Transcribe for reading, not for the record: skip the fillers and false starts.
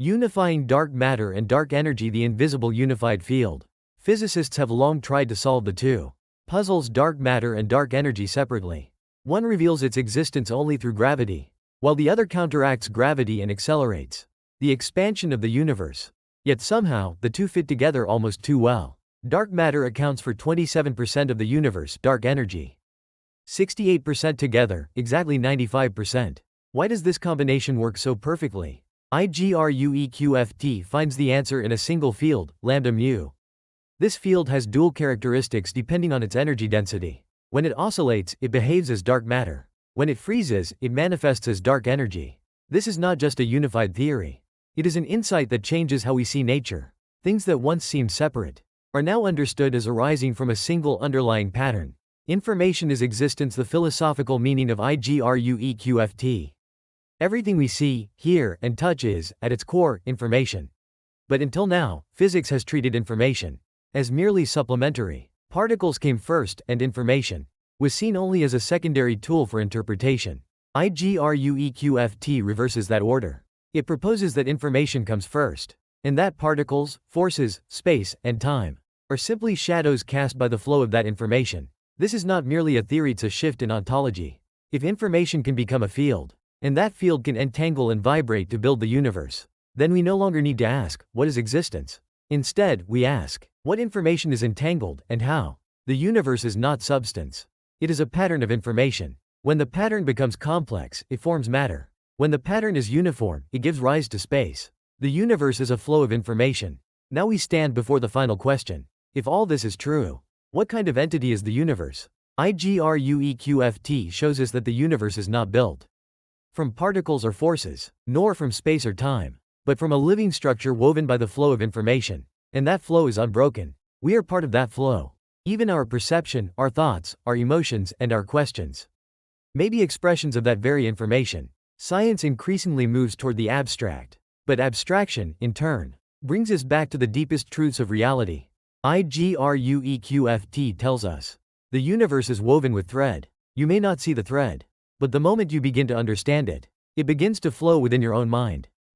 Unifying dark matter and dark energy, the invisible unified field. Physicists have long tried to solve the two puzzles, dark matter and dark energy, separately. One reveals its existence only through gravity, while the other counteracts gravity and accelerates the expansion of the universe. Yet somehow, the two fit together almost too well. Dark matter accounts for 27% of the universe, dark energy 68%, together, exactly 95%. Why does this combination work so perfectly? IGRUEQFT finds the answer in a single field, lambda mu. This field has dual characteristics depending on its energy density. When it oscillates, it behaves as dark matter. When it freezes, it manifests as dark energy. This is not just a unified theory. It is an insight that changes how we see nature. Things that once seemed separate are now understood as arising from a single underlying pattern. Information is existence, the philosophical meaning of IGRUEQFT. Everything we see, hear, and touch is, at its core, information. But until now, physics has treated information as merely supplementary. Particles came first, and information was seen only as a secondary tool for interpretation. IGRUEQFT reverses that order. It proposes that information comes first, and that particles, forces, space, and time are simply shadows cast by the flow of that information. This is not merely a theory, it's a shift in ontology. If information can become a field, and that field can entangle and vibrate to build the universe, then we no longer need to ask, what is existence? Instead, we ask, what information is entangled, and how? The universe is not substance. It is a pattern of information. When the pattern becomes complex, it forms matter. When the pattern is uniform, it gives rise to space. The universe is a flow of information. Now we stand before the final question. If all this is true, what kind of entity is the universe? IGRUEQFT shows us that the universe is not built from particles or forces, nor from space or time, but from a living structure woven by the flow of information. And that flow is unbroken. We are part of that flow. Even our perception, our thoughts, our emotions, and our questions may be expressions of that very information. Science increasingly moves toward the abstract, but abstraction, in turn, brings us back to the deepest truths of reality. IGRUEQFT tells us the universe is woven with thread. You may not see the thread, but the moment you begin to understand it, it begins to flow within your own mind.